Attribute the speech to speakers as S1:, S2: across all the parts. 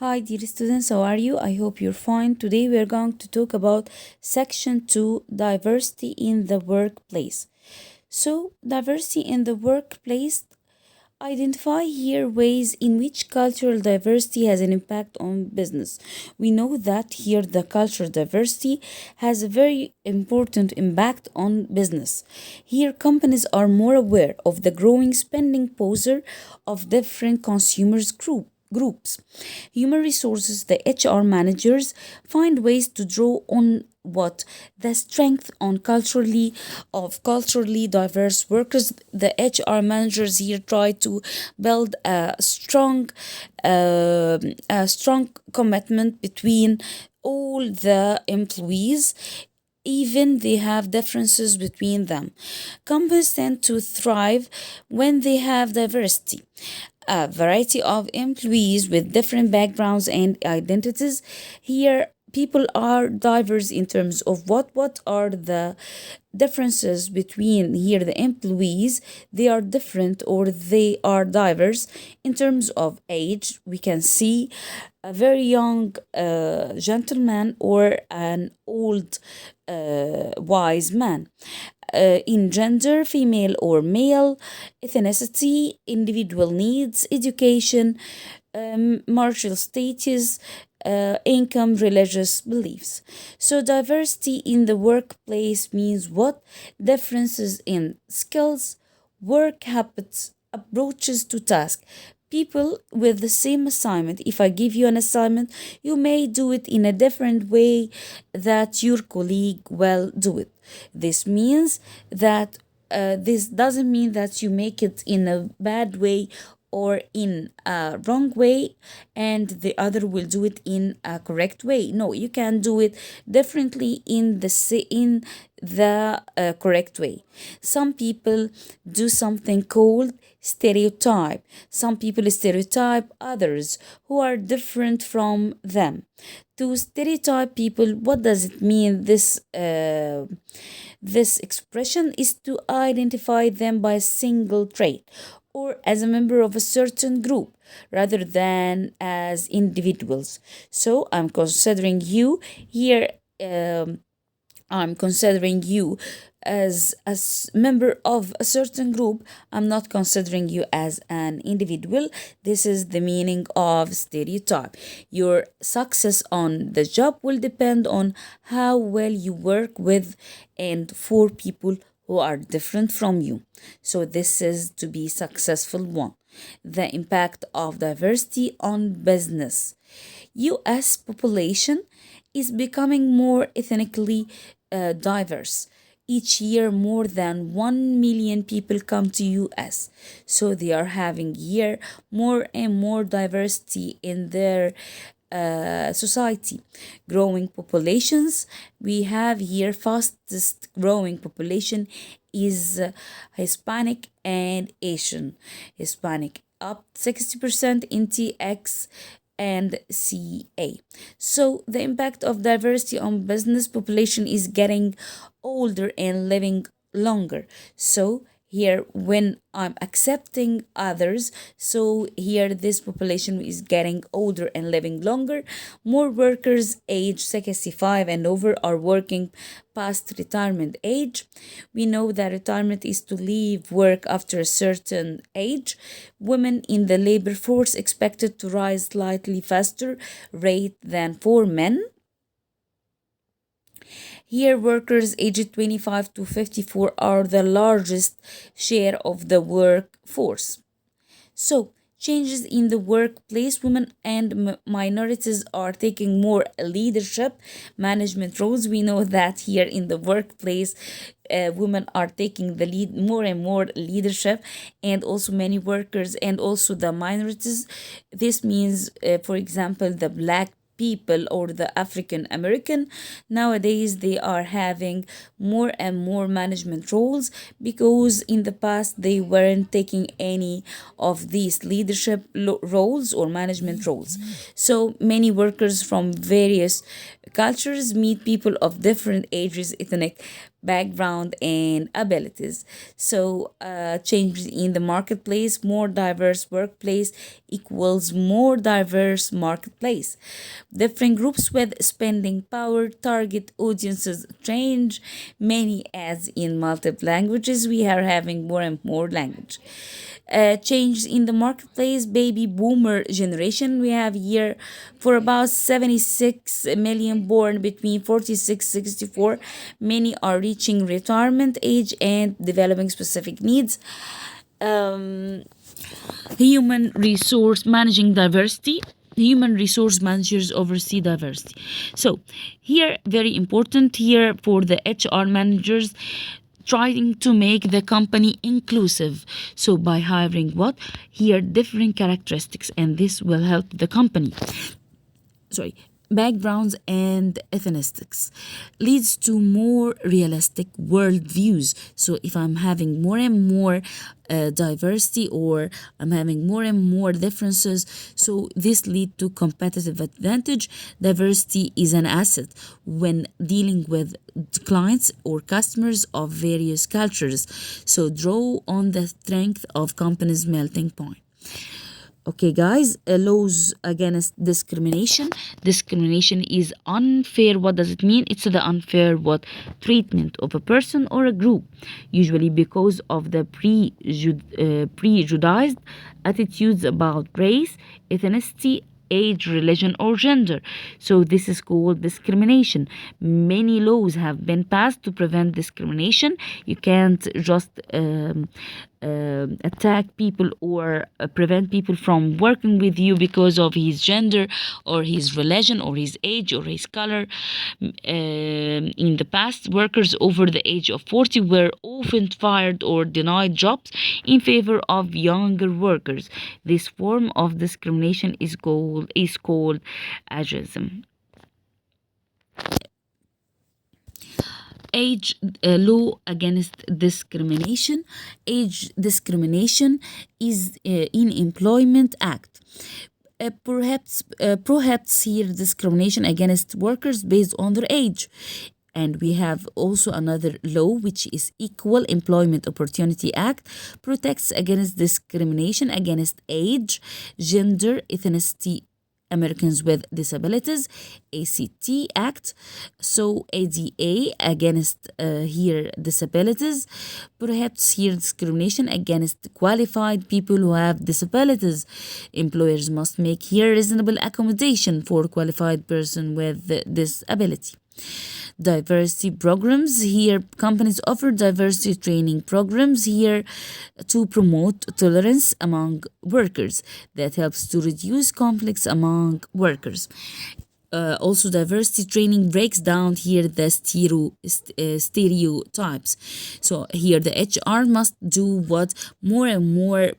S1: Hi, dear students, how are you? I hope you're fine. Today we are going to talk about section 2, diversity in the workplace. So, diversity in the workplace, identify here ways in which cultural diversity has an impact on business. We know that here the cultural diversity has a very important impact on business. Here companies are more aware of the growing spending power of different consumers groups. Human resources, the HR managers, find ways to draw on what the strength on culturally diverse workers. The HR managers here try to build a strong commitment between all the employees, even they have differences between them. Companies tend to thrive when they have diversity, a variety of employees with different backgrounds and identities. Here people are diverse in terms of what are the differences between here the employees. They are different or they are diverse in terms of age. We can see a very young gentleman or an old wise man. In gender, female or male, ethnicity, individual needs, education, marital status, income, religious beliefs. So, diversity in the workplace means what? Differences in skills, work habits, approaches to task. People with the same assignment, if I give you an assignment, you may do it in a different way that your colleague will do it. This means that this doesn't mean that you make it in a bad way or in a wrong way and the other will do it in a correct way. No, you can do it differently in the correct way. Some people do something called stereotype. Some people stereotype others who are different from them. To stereotype people, what does it mean? This expression is to identify them by a single trait or as a member of a certain group rather than as individuals. So I'm considering you here. I'm considering you as a member of a certain group. I'm not considering you as an individual. This is the meaning of stereotype. Your success on the job will depend on how well you work with and for people who are different from you. So this is to be successful one. The impact of diversity on business. US population is becoming more ethnically diverse. Each year, more than 1 million people come to US. So they are having here more and more diversity in their society. Growing populations, we have here fastest growing population is Hispanic and Asian. Hispanic up 60% in TX and CA. So the impact of diversity on business population is getting older and living longer. So here when I'm accepting others, so here this population is getting older and living longer. More workers age 65 and over are working past retirement age. We know that retirement is to leave work after a certain age. Women in the labor force expected to rise slightly faster rate than for men. Here, workers aged 25 to 54 are the largest share of the workforce. So, changes in the workplace, women and minorities are taking more leadership management roles. We know that here in the workplace, women are taking the lead, more and more leadership, and also many workers and also the minorities. This means, for example, the black people or the African American nowadays they are having more and more management roles because in the past they weren't taking any of these leadership roles or management roles. So many workers from various cultures meet people of different ages, ethnic background, and abilities. So, changes in the marketplace, more diverse workplace equals more diverse marketplace. Different groups with spending power, target audiences change. Many as in multiple languages, we are having more and more language. Changes in the marketplace, baby boomer generation. We have here for about 76 million born between 46 64. Many are reaching retirement age and developing specific needs. Um, Human resource managing diversity. Human resource managers oversee diversity. So here, very important here for the HR managers, trying to make the company inclusive. So by hiring what? Here, different characteristics, and this will help the company. Sorry, backgrounds and ethnicities leads to more realistic worldviews. So if I'm having more and more diversity, or I'm having more and more differences, so this lead to competitive advantage. Diversity is an asset when dealing with clients or customers of various cultures. So draw on the strength of company's melting point. Okay, guys, laws against discrimination. Discrimination is unfair. What does it mean? It's the unfair what treatment of a person or a group, usually because of the prejudiced attitudes about race, ethnicity, age, religion, or gender. So this is called discrimination. Many laws have been passed to prevent discrimination. You can't just attack people or prevent people from working with you because of his gender or his religion or his age or his color. In the past, workers over the age of 40 were often fired or denied jobs in favor of younger workers. This form of discrimination is called ageism. Age law against discrimination. Age discrimination is in Employment Act. Perhaps here discrimination against workers based on their age. And we have also another law, which is Equal Employment Opportunity Act, protects against discrimination against age, gender, ethnicity, Americans with Disabilities. ACT Act, so ADA against here disabilities. Perhaps here discrimination against qualified people who have disabilities. Employers must make here reasonable accommodation for qualified person with disability. Diversity programs. Here, companies offer diversity training programs here to promote tolerance among workers. That helps to reduce conflicts among workers. Also, diversity training breaks down here the stereotypes. So here the HR must do what more and more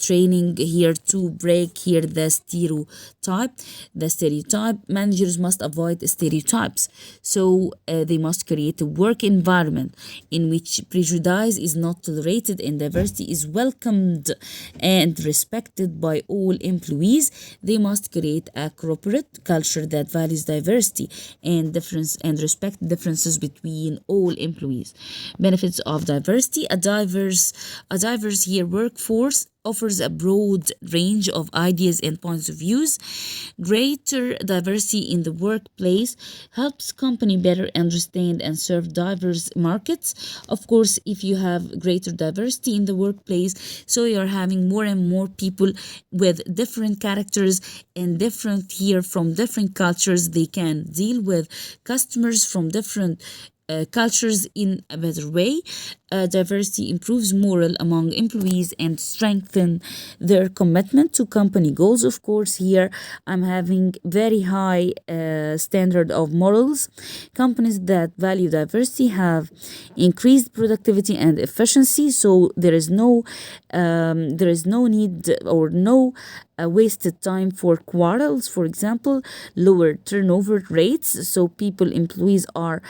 S1: training here to break here the stereotype. The stereotype managers must avoid stereotypes. So they must create a work environment in which prejudice is not tolerated and diversity is welcomed and respected by all employees. They must create a corporate culture that values diversity and difference and respect differences between all employees. Benefits of diversity. A diverse here workforce offers a broad range of ideas and points of views. Greater diversity in the workplace helps company better understand and serve diverse markets. Of course, if you have greater diversity in the workplace, so you're having more and more people with different characters and different here from different cultures. They can deal with customers from different cultures in a better way. Diversity improves morale among employees and strengthen their commitment to company goals. Of course, here I'm having very high standard of morals. Companies that value diversity have increased productivity and efficiency. So there is no need or no wasted time for quarrels. For example, lower turnover rates. So employees are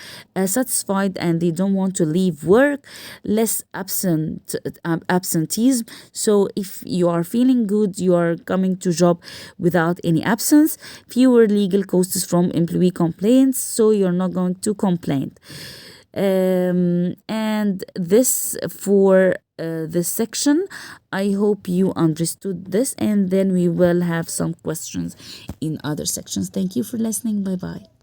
S1: satisfied and they don't want to leave work. Less absenteeism. So if you are feeling good, you are coming to job without any absence. Fewer legal costs from employee complaints, so you're not going to complain. And this for this section. I hope you understood this, and then we will have some questions in other sections. Thank you for listening. Bye bye.